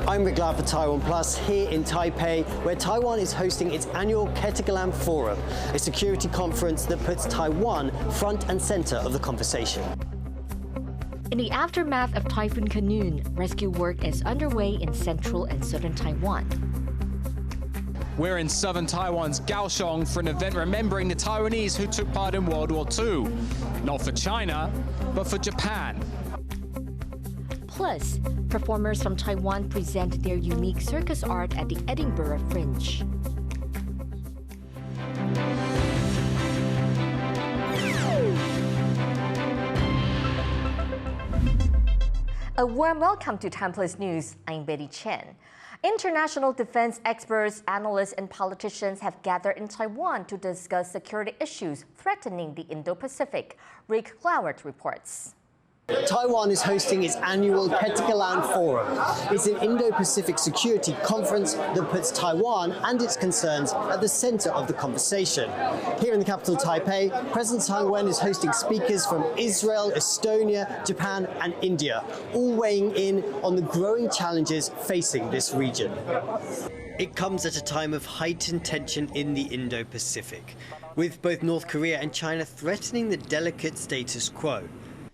I'm Rik Glauert for TaiwanPlus here in Taipei, where Taiwan is hosting its annual Ketagalan Forum, a security conference that puts Taiwan front and center of the conversation. In the aftermath of Typhoon Khanun, rescue work is underway in central and southern Taiwan. We're in southern Taiwan's Kaohsiung for an event remembering the Taiwanese who took part in World War II. Not for China, but for Japan. Plus, performers from Taiwan present their unique circus art at the Edinburgh Fringe. A warm welcome to TaiwanPlus News. I'm Betty Chen. International defense experts, analysts, and politicians have gathered in Taiwan to discuss security issues threatening the Indo-Pacific. Rik Glauert reports. Taiwan is hosting its annual Ketagalan Forum. It's an Indo-Pacific security conference that puts Taiwan and its concerns at the center of the conversation. Here in the capital, Taipei, President Tsai Ing-wen is hosting speakers from Israel, Estonia, Japan, and India, all weighing in on the growing challenges facing this region. It comes at a time of heightened tension in the Indo-Pacific, with both North Korea and China threatening the delicate status quo.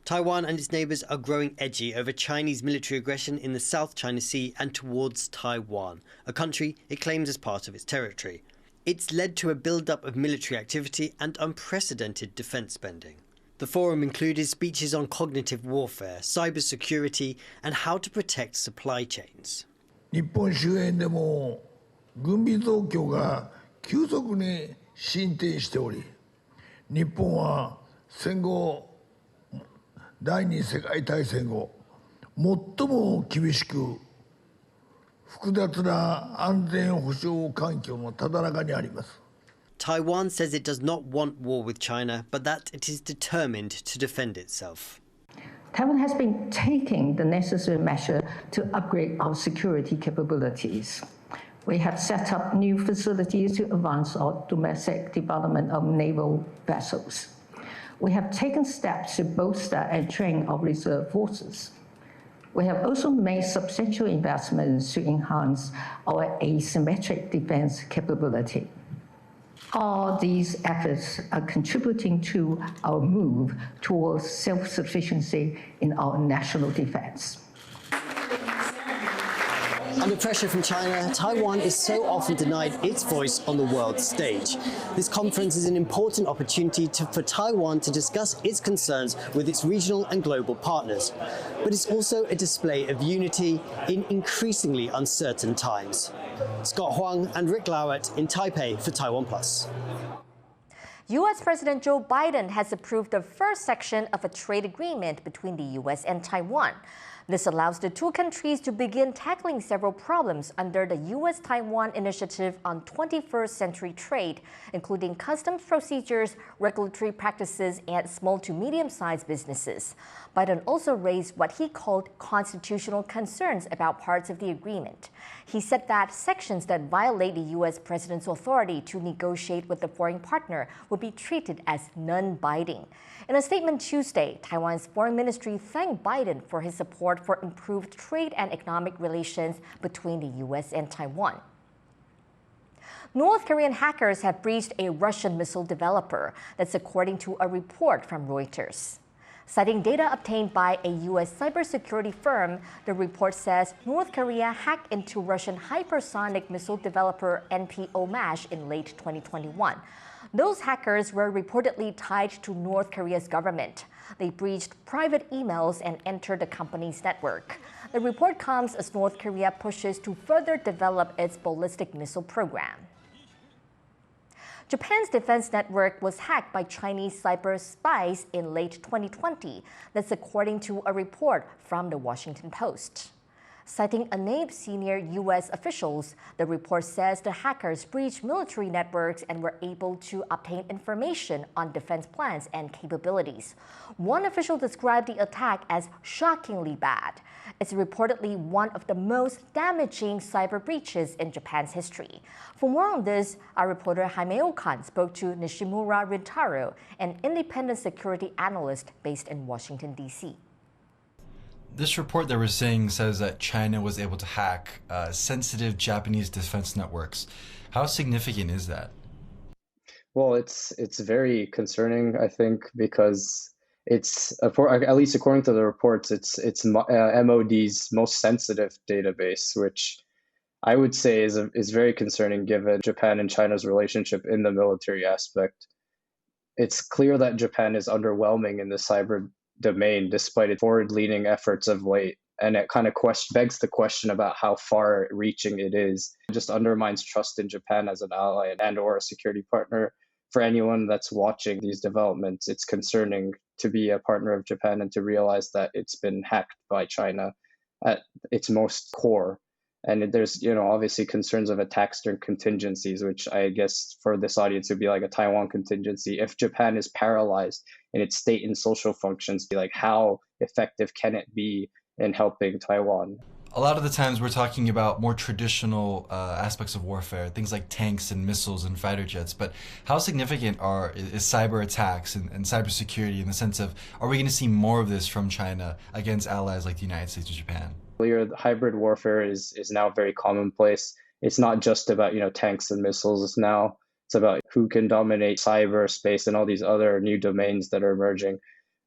Taiwan and its neighbours are growing edgy over Chinese military aggression in the South China Sea and towards Taiwan, a country it claims as part of its territory. It's led to a build-up of military activity and unprecedented defence spending. The forum included speeches on cognitive warfare, cybersecurity, and how to protect supply chains. 日本周辺でも軍備増強が急速に進展しており、日本は戦後第二次世界大戦後、最も厳しく複雑な安全保障環境のただ中にあります。Taiwan says it does not want war with China, but that it is determined to defend itself. Taiwan has been taking the necessary measure to upgrade our security capabilities. We have set up new facilities to advance our domestic development of naval vessels. We have taken steps to bolster and train our reserve forces. We have also made substantial investments to enhance our asymmetric defense capability. All these efforts are contributing to our move towards self-sufficiency in our national defense. Under pressure from China, Taiwan is so often denied its voice on the world stage. This conference is an important opportunity for Taiwan to discuss its concerns with its regional and global partners. But it's also a display of unity in increasingly uncertain times. Scott Huang and Rik Glauert in Taipei for TaiwanPlus. U.S. President Joe Biden has approved the first section of a trade agreement between the U.S. and Taiwan. This allows the two countries to begin tackling several problems under the U.S.-Taiwan Initiative on 21st Century Trade, including customs procedures, regulatory practices, and small to medium-sized businesses. Biden also raised what he called constitutional concerns about parts of the agreement. He said that sections that violate the U.S. president's authority to negotiate with the foreign partner would be treated as non-binding. In a statement Tuesday, Taiwan's foreign ministry thanked Biden for his support for improved trade and economic relations between the U.S. and Taiwan. North Korean hackers have breached a Russian missile developer. That's according to a report from Reuters. Citing data obtained by a U.S. cybersecurity firm, the report says North Korea hacked into Russian hypersonic missile developer NPO-MASH in late 2021. Those hackers were reportedly tied to North Korea's government. They breached private emails and entered the company's network. The report comes as North Korea pushes to further develop its ballistic missile program. Japan's defense network was hacked by Chinese cyber spies in late 2020. That's according to a report from the Washington Post. Citing unnamed senior U.S. officials, the report says the hackers breached military networks and were able to obtain information on defense plans and capabilities. One official described the attack as shockingly bad. It's reportedly one of the most damaging cyber breaches in Japan's history. For more on this, our reporter Jaime Okan spoke to Nishimura Rintaro, an independent security analyst based in Washington, D.C. This report that we're seeing says that China was able to hack sensitive Japanese defense networks. How significant is that? Well, it's very concerning, I think, because it's at least according to the reports, it's MOD's most sensitive database, which I would say is very concerning given Japan and China's relationship in the military aspect. It's clear that Japan is underwhelming in the cyber domain despite its forward-leaning efforts of late. And it kind of begs the question about how far-reaching it is. It just undermines trust in Japan as an ally and/or a security partner. For anyone that's watching these developments, it's concerning to be a partner of Japan and to realize that it's been hacked by China at its most core. And there's, obviously concerns of attacks during contingencies, which I guess for this audience would be like a Taiwan contingency. If Japan is paralyzed in its state and social functions, how effective can it be in helping Taiwan? A lot of the times we're talking about more traditional aspects of warfare, things like tanks and missiles and fighter jets. But how significant is cyber attacks and cybersecurity in the sense of, are we going to see more of this from China against allies like the United States or Japan? Hybrid warfare is now very commonplace. It's not just about tanks and missiles. It's about who can dominate cyberspace and all these other new domains that are emerging.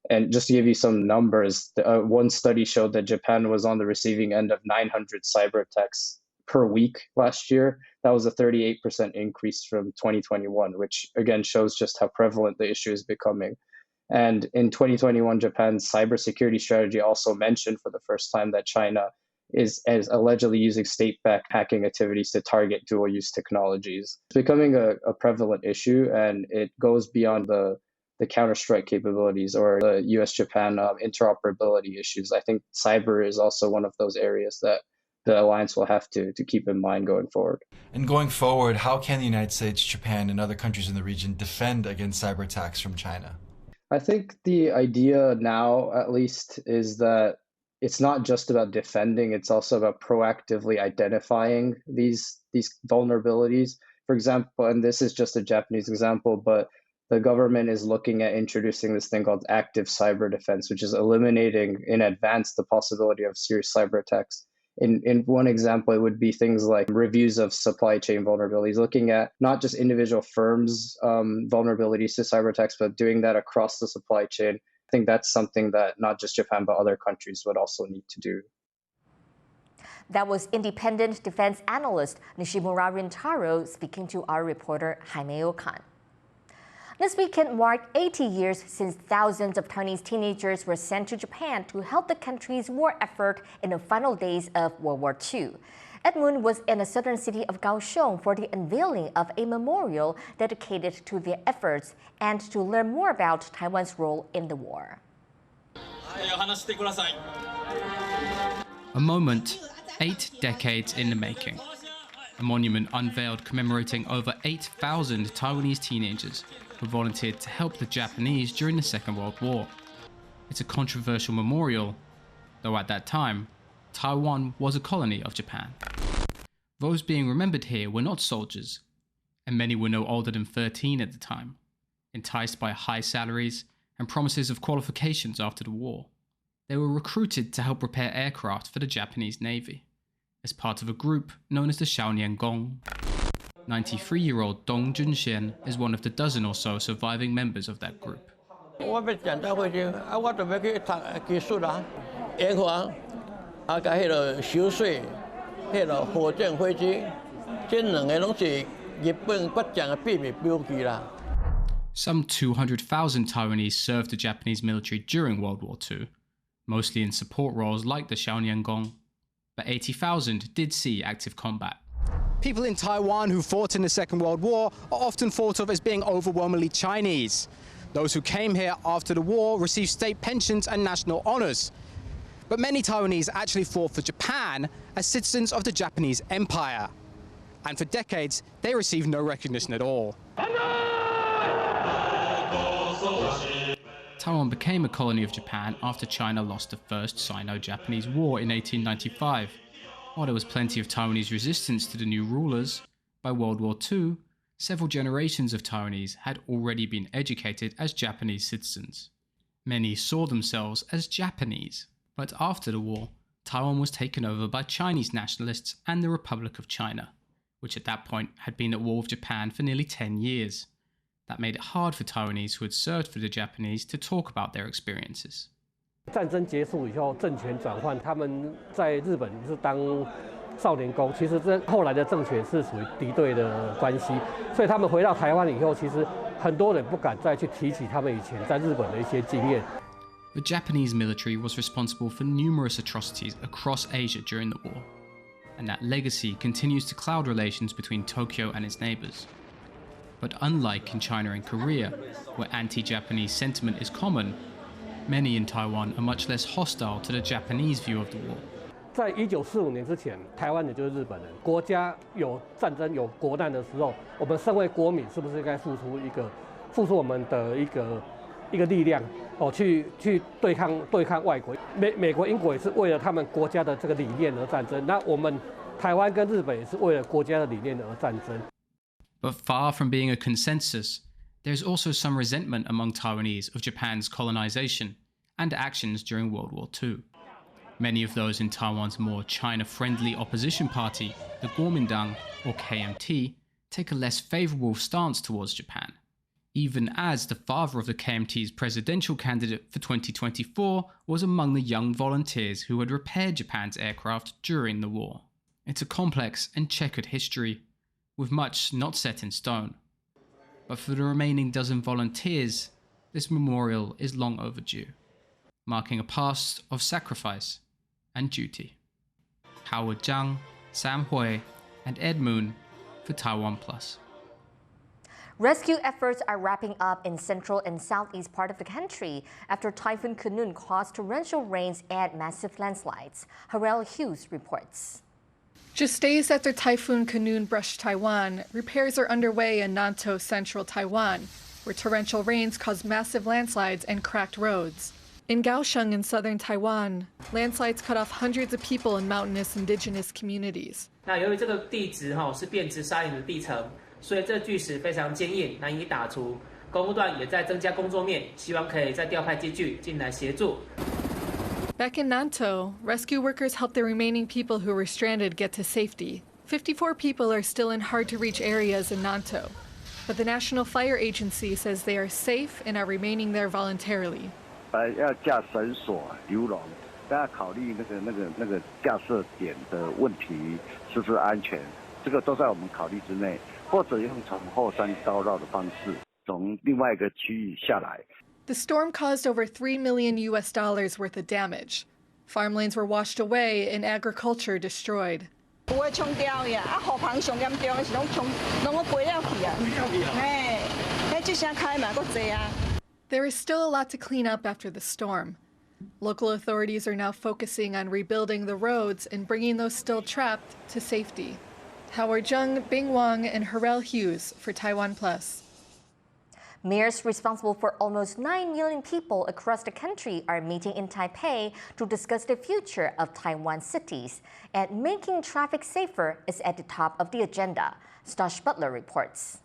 And just to give you some numbers, one study showed that Japan was on the receiving end of 900 cyber attacks per week last year. That was a 38% increase from 2021, which again shows just how prevalent the issue is becoming. And in 2021, Japan's cybersecurity strategy also mentioned for the first time that China is allegedly using state-backed hacking activities to target dual-use technologies. It's becoming a prevalent issue, and it goes beyond the counter-strike capabilities or the US-Japan interoperability issues. I think cyber is also one of those areas that the alliance will have to keep in mind going forward. And going forward, how can the United States, Japan, and other countries in the region defend against cyber attacks from China? I think the idea now, at least, is that it's not just about defending, it's also about proactively identifying these vulnerabilities. For example, and this is just a Japanese example, but the government is looking at introducing this thing called active cyber defense, which is eliminating in advance the possibility of serious cyber attacks. In one example, it would be things like reviews of supply chain vulnerabilities, looking at not just individual firms' vulnerabilities to cyber attacks, but doing that across the supply chain. I think that's something that not just Japan, but other countries would also need to do. That was independent defense analyst Nishimura Taro speaking to our reporter Jaime Okan. This weekend marked 80 years since thousands of Taiwanese teenagers were sent to Japan to help the country's war effort in the final days of World War II. Ed Moon was in the southern city of Kaohsiung for the unveiling of a memorial dedicated to their efforts and to learn more about Taiwan's role in the war. A moment 8 decades in the making. A monument unveiled commemorating over 8,000 Taiwanese teenagers who volunteered to help the Japanese during the Second World War. It's a controversial memorial, though at that time, Taiwan was a colony of Japan. Those being remembered here were not soldiers, and many were no older than 13 at the time, enticed by high salaries and promises of qualifications after the war. They were recruited to help repair aircraft for the Japanese Navy, as part of a group known as the Xiaoniangong. 93-year-old Dong Junxian is one of the dozen or so surviving members of that group. Some 200,000 Taiwanese served the Japanese military during World War II, mostly in support roles like the Xiaoniangong, but 80,000 did see active combat. People in Taiwan who fought in the Second World War are often thought of as being overwhelmingly Chinese. Those who came here after the war received state pensions and national honors. But many Taiwanese actually fought for Japan as citizens of the Japanese Empire. And for decades, they received no recognition at all. Taiwan became a colony of Japan after China lost the First Sino-Japanese War in 1895. While there was plenty of Taiwanese resistance to the new rulers, by World War II, several generations of Taiwanese had already been educated as Japanese citizens. Many saw themselves as Japanese. But after the war, Taiwan was taken over by Chinese nationalists and the Republic of China, which at that point had been at war with Japan for nearly 10 years. That made it hard for Taiwanese who had served for the Japanese to talk about their experiences. 战争结束以后，政权转换，他们在日本是当少年宫，其实这后来的政权是属于敌对的关系，所以他们回到台湾以后，其实很多人不敢再去提起他们以前在日本的一些经验。The Japanese military was responsible for numerous atrocities across Asia during the war, and that legacy continues to cloud relations between Tokyo and its neighbors. But unlike in China and Korea, where anti-Japanese sentiment is common, many in Taiwan are much less hostile to the Japanese view of the war. 在1945年之前，台湾也就是日本人。国家有战争、有国难的时候，我们身为国民，是不是应该付出我们的一个力量，去对抗外国？美国、英国也是为了他们国家的这个理念而战争。那我们台湾跟日本也是为了国家的理念而战争。But far from being a consensus, there's also some resentment among Taiwanese of Japan's colonization and actions during World War II. Many of those in Taiwan's more China-friendly opposition party, the Kuomintang, or KMT, take a less favourable stance towards Japan, even as the father of the KMT's presidential candidate for 2024 was among the young volunteers who had repaired Japan's aircraft during the war. It's a complex and checkered history, with much not set in stone. But for the remaining dozen volunteers, this memorial is long overdue, marking a past of sacrifice and duty. Howard Zhang, Sam Hui, and Ed Moon for TaiwanPlus. Rescue efforts are wrapping up in central and southeast part of the country after Typhoon Kunun caused torrential rains and massive landslides. Harrell Hughes reports. Just days after Typhoon Kunun brushed Taiwan, repairs are underway in Nantou, central Taiwan, where torrential rains caused massive landslides and cracked roads. In Kaohsiung in southern Taiwan, landslides cut off hundreds of people in mountainous indigenous communities. 那由于这个地质是变质砂岩的地层，所以这巨石非常坚硬，难以打除。公务段也在增加工作面，希望可以再调派机具进来协助。 Back in Nantou, rescue workers helped the remaining people who were stranded get to safety. 54 people are still in hard-to-reach areas in Nantou, but the National Fire Agency says they are safe and are remaining there voluntarily. 要架绳索、游龙，大家考虑那个架设点的问题是不是安全，这个都在我们考虑之内，或者用从后山绕的方式，从另外一个区域下来。 The storm caused over $3 million worth of damage. Farmlands were washed away and agriculture destroyed. There is still a lot to clean up after the storm. Local authorities are now focusing on rebuilding the roads and bringing those still trapped to safety. Howard Zhang, Bing Wang, and Harrell Hughes for TaiwanPlus. Mayors responsible for almost 9 million people across the country are meeting in Taipei to discuss the future of Taiwan cities, and making traffic safer is at the top of the agenda. Stosh Butler reports.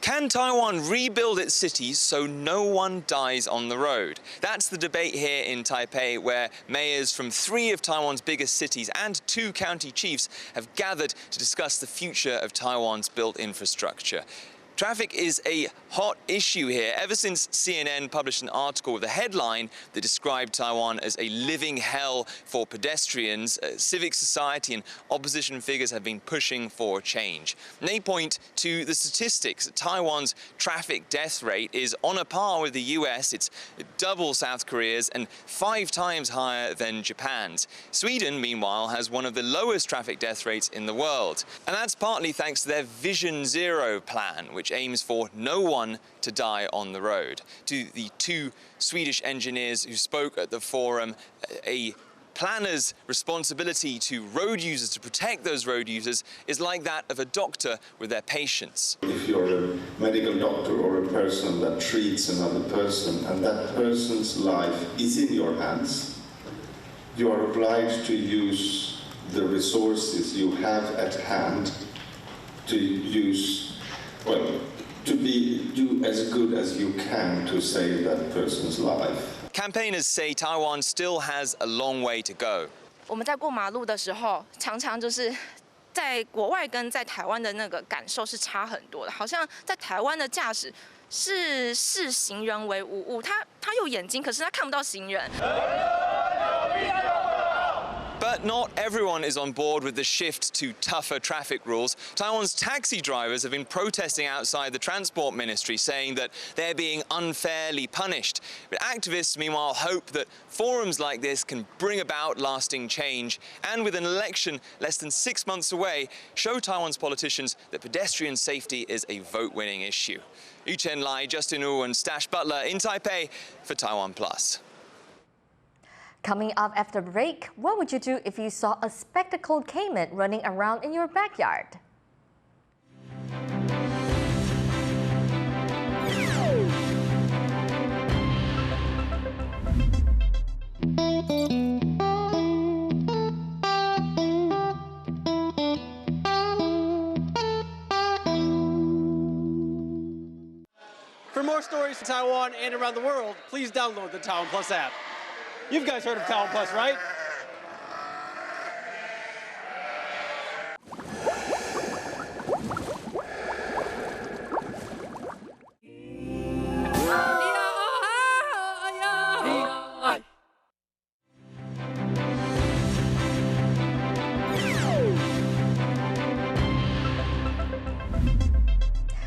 Can Taiwan rebuild its cities so no one dies on the road? That's the debate here in Taipei, where mayors from 3 of Taiwan's biggest cities and 2 county chiefs have gathered to discuss the future of Taiwan's built infrastructure. Traffic is a hot issue here ever since CNN published an article with a headline that described Taiwan as a living hell for pedestrians. Civic society and opposition figures have been pushing for change. And they point to the statistics. Taiwan's traffic death rate is on a par with the US. It's double South Korea's and 5 times higher than Japan's. Sweden, meanwhile, has one of the lowest traffic death rates in the world. And that's partly thanks to their Vision Zero plan, which aims for no one to die on the road. To the 2 Swedish engineers who spoke at the forum, a planner's responsibility to road users, to protect those road users, is like that of a doctor with their patients. If you're a medical doctor or a person that treats another person and that person's life is in your hands, you are obliged to use the resources you have at hand to do as good as you can to save that person's life. campaigners say Taiwan still has a long way to go. 我们在过马路的时候，常常就是在国外跟在台湾的那个感受是差很多的，好像在台湾的驾驶是视行人为无物，他有眼睛，可是他看不到行人。 But not everyone is on board with the shift to tougher traffic rules. Taiwan's taxi drivers have been protesting outside the Transport Ministry, saying that they're being unfairly punished. But activists, meanwhile, hope that forums like this can bring about lasting change, and with an election less than 6 months away, show Taiwan's politicians that pedestrian safety is a vote-winning issue. Yu Chen Lai, Justin Wu, and Stash Butler in Taipei for TaiwanPlus. Coming up after break, what would you do if you saw a spectacled caiman running around in your backyard? For more stories from Taiwan and around the world, please download the TaiwanPlus app. You guys heard of TaiwanPlus, right?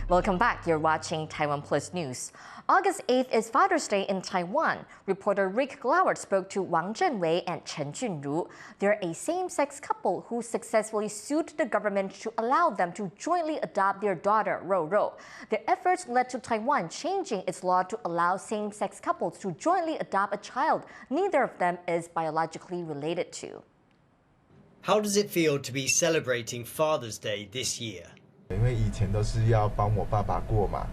Welcome back. You're watching TaiwanPlus News. August 8th is Father's Day in Taiwan. Reporter Rik Glauert spoke to Wang Zhenwei and Chen Junru. They're a same-sex couple who successfully sued the government to allow them to jointly adopt their daughter, Roro. Their efforts led to Taiwan changing its law to allow same-sex couples to jointly adopt a child neither of them is biologically related to. How does it feel to be celebrating Father's Day this year? 因为以前都是要帮我爸爸过嘛，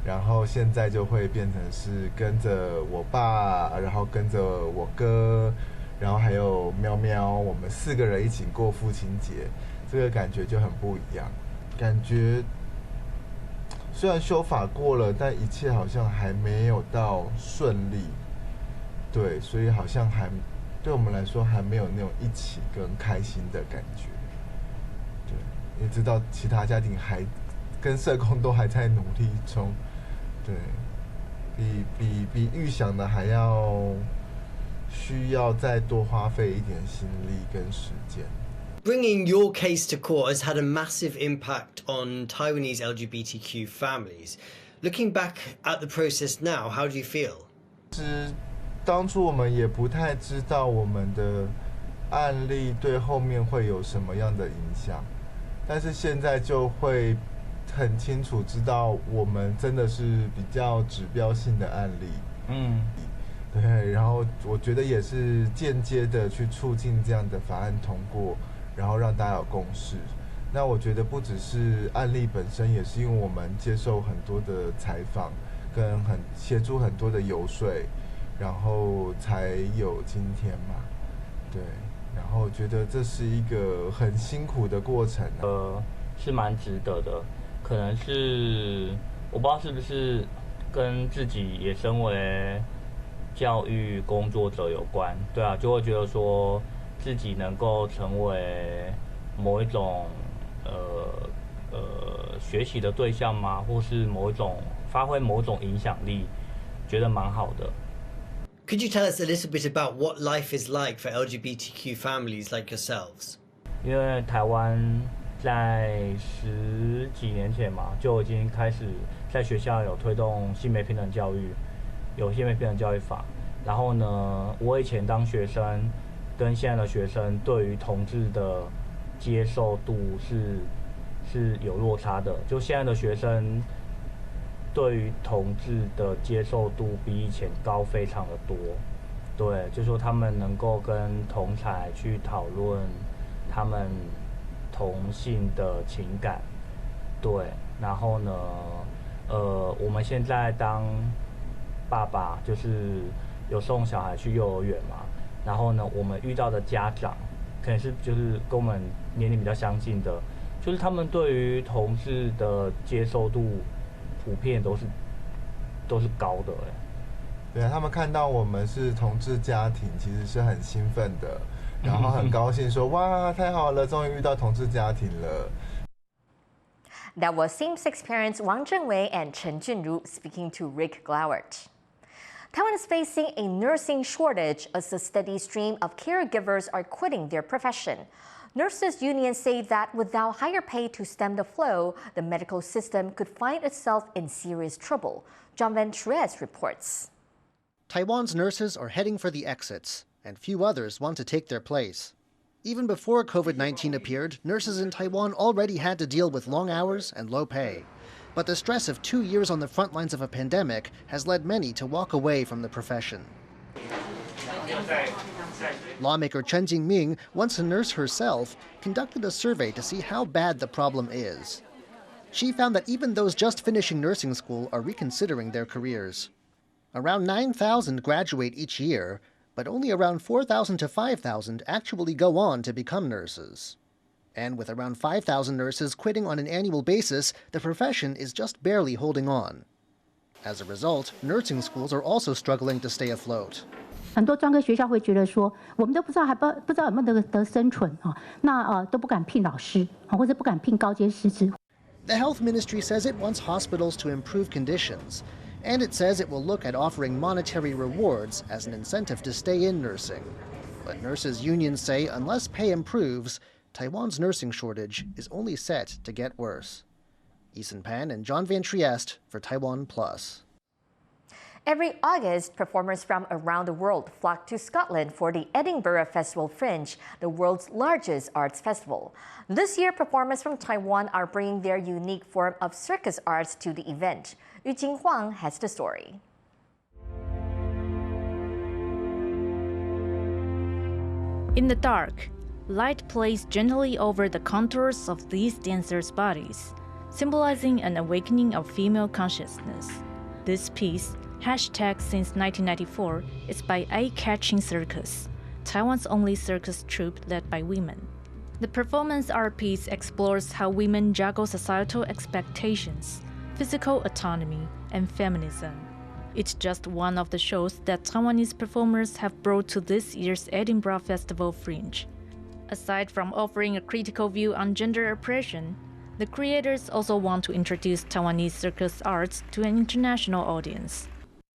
然后现在就会变成是跟着我爸，然后跟着我哥，然后还有喵喵，我们4个人一起过父亲节，这个感觉就很不一样。感觉虽然修法过了，但一切好像还没有到顺利，对，所以好像还对我们来说还没有那种一起跟开心的感觉。 也知道其他家庭还跟社工都还在努力中，对，比预想的还要需要再多花费一点心力跟时间。Bringing your case to court has had a massive impact on Taiwanese LGBTQ families. Looking back at the process now, how do you feel? 当初我们也不太知道我们的案例对后面会有什么样的影响。 但是现在就会很清楚知道，我们真的是比较指标性的案例，对，然后我觉得也是间接的去促进这样的法案通过，然后让大家有共识。那我觉得不只是案例本身，也是因为我们接受很多的采访，跟协助很多的游说，然后才有今天嘛，对。 然后觉得这是一个很辛苦的过程，是蛮值得的。可能是我不知道是不是跟自己也身为教育工作者有关，对啊，就会觉得说自己能够成为某一种学习的对象吗？或是某一种发挥某种影响力，觉得蛮好的。 Could you tell us a little bit about what life is like for LGBTQ families like yourselves? 因为台湾在10几年前嘛，就已经开始在学校有推动性别平等教育，有性别平等教育法。然后呢，我以前当学生跟现在的学生对于同志的接受度是有落差的。就现在的学生。 对于同志的接受度比以前高非常的多，对，就说他们能够跟同侪去讨论他们同性的情感，对，然后呢，我们现在当爸爸就是有送小孩去幼儿园嘛，然后呢，我们遇到的家长可能是就是跟我们年龄比较相近的，就是他们对于同志的接受度。 普遍都是高的对啊，他们看到我们是同志家庭，其实是很兴奋的，然后很高兴说哇，太好了，终于遇到同志家庭了。That was same-sex parents Wang Zhenwei and Chen Junru speaking to Rik Glauert. Taiwan is facing a nursing shortage as a steady stream of caregivers are quitting their profession. Nurses unions say that without higher pay to stem the flow, the medical system could find itself in serious trouble. John Van Tres reports. Taiwan's nurses are heading for the exits, and few others want to take their place. Even before COVID-19 appeared, nurses in Taiwan already had to deal with long hours and low pay. But the stress of 2 years on the front lines of a pandemic has led many to walk away from the profession. Lawmaker Chen Jingming, once a nurse herself, conducted a survey to see how bad the problem is. She found that even those just finishing nursing school are reconsidering their careers. Around 9,000 graduate each year, but only around 4,000 to 5,000 actually go on to become nurses. And with around 5,000 nurses quitting on an annual basis, the profession is just barely holding on. As a result, nursing schools are also struggling to stay afloat. 很多专科学校会觉得说，我们都不知道有没有得生存啊，那都不敢聘老师或者不敢聘高阶师资。The health ministry says it wants hospitals to improve conditions, and it says it will look at offering monetary rewards as an incentive to stay in nursing. But nurses' unions say unless pay improves, Taiwan's nursing shortage is only set to get worse. Eason Pan and John Van Trieste for TaiwanPlus. Every August, performers from around the world flock to Scotland for the Edinburgh Festival Fringe, the world's largest arts festival. This year, performers from Taiwan are bringing their unique form of circus arts to the event. Yu Jing Huang has the story. In the dark, light plays gently over the contours of these dancers' bodies, symbolizing an awakening of female consciousness. This piece, hashtag since 1994, is by Eye-Catching Circus, Taiwan's only circus troupe led by women. The performance art piece explores how women juggle societal expectations, physical autonomy, and feminism. It's just one of the shows that Taiwanese performers have brought to this year's Edinburgh Festival Fringe. Aside from offering a critical view on gender oppression, the creators also want to introduce Taiwanese circus arts to an international audience.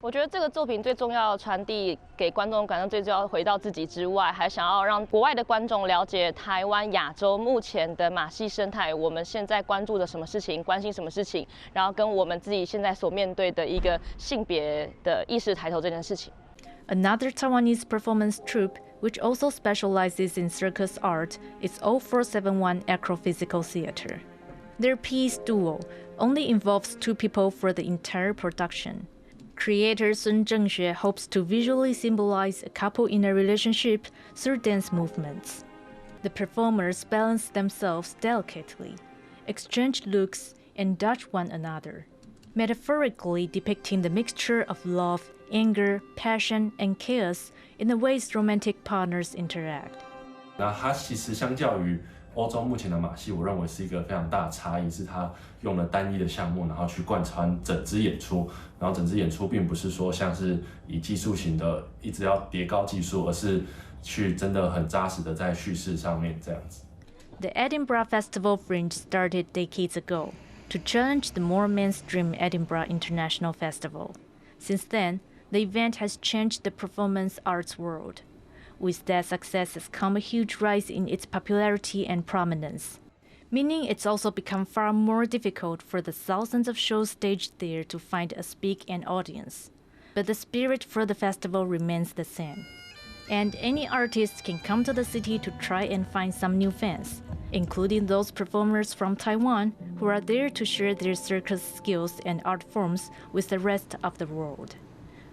我觉得这个作品最重要的传递给观众感动，最重要回到自己之外，还想要让国外的观众了解台湾、亚洲目前的马戏生态，我们现在关注的什么事情，关心什么事情，然后跟我们自己现在所面对的一个性别的意识抬头这件事情。Another Taiwanese performance troupe, which also specializes in circus art, is 0471 Acrophysical Theater. Their piece Duo only involves 2 people for the entire production. Creator Sun Zhengxue hopes to visually symbolize a couple in a relationship through dance movements. The performers balance themselves delicately, exchange looks, and dodge one another, metaphorically depicting the mixture of love, anger, passion, and chaos in the ways romantic partners interact. 那它其实相较于欧洲目前的马戏，我认为是一个非常大的差异，是它用了单一的项目，然后去贯穿整支演出。然后整支演出并不是说像是以技术型的一直要叠高技术，而是去真的很扎实的在叙事上面这样子。The Edinburgh Festival Fringe started decades ago to challenge the more mainstream Edinburgh International Festival. Since then, the event has changed the performance arts world. With that success has come a huge rise in its popularity and prominence, meaning it's also become far more difficult for the thousands of shows staged there to find a speak and audience. But the spirit for the festival remains the same. And any artist can come to the city to try and find some new fans, including those performers from Taiwan who are there to share their circus skills and art forms with the rest of the world.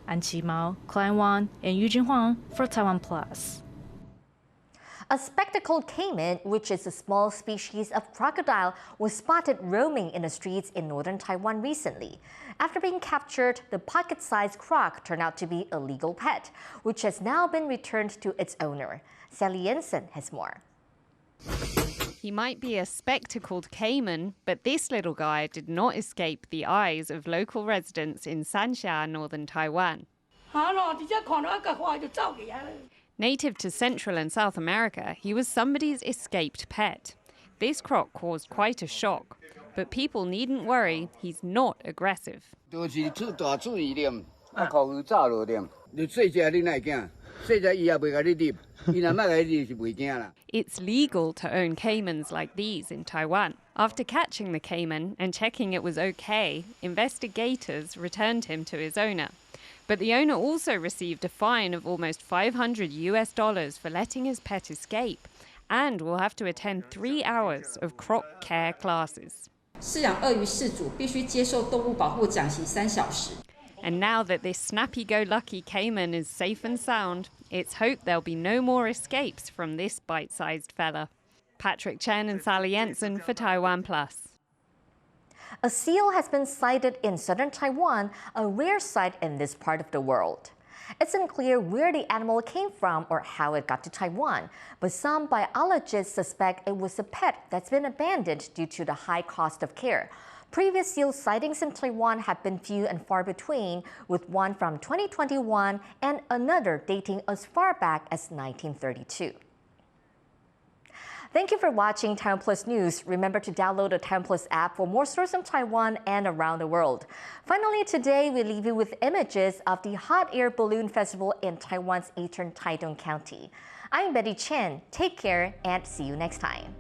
An Qimao, Klein Wan, and Yu Jinhuang for TaiwanPlus. A spectacled caiman, which is a small species of crocodile, was spotted roaming in the streets in northern Taiwan recently. After being captured, the pocket-sized croc turned out to be a legal pet, which has now been returned to its owner. Sally Jensen has more. He might be a spectacled caiman, but this little guy did not escape the eyes of local residents in Sanxia, northern Taiwan. Native to Central and South America, he was somebody's escaped pet. This croc caused quite a shock, but people needn't worry, he's not aggressive. It's legal to own caimans like these in Taiwan. After catching the caiman and checking it was okay, investigators returned him to his owner. But the owner also received a fine of almost $500 for letting his pet escape, and will have to attend 3 hours of croc care classes. And now that this snappy-go-lucky caiman is safe and sound, it's hoped there'll be no more escapes from this bite-sized fella. Patrick Chen and Sally Jensen for TaiwanPlus. A seal has been sighted in southern Taiwan, a rare sight in this part of the world. It's unclear where the animal came from or how it got to Taiwan, but some biologists suspect it was a pet that's been abandoned due to the high cost of care. Previous seal sightings in Taiwan have been few and far between, with one from 2021 and another dating as far back as 1932. Thank you for watching TaiwanPlus News. Remember to download the TaiwanPlus app for more stories from Taiwan and around the world. Finally, today we leave you with images of the Hot Air Balloon Festival in Taiwan's eastern Taitung County. I'm Betty Chen. Take care and see you next time.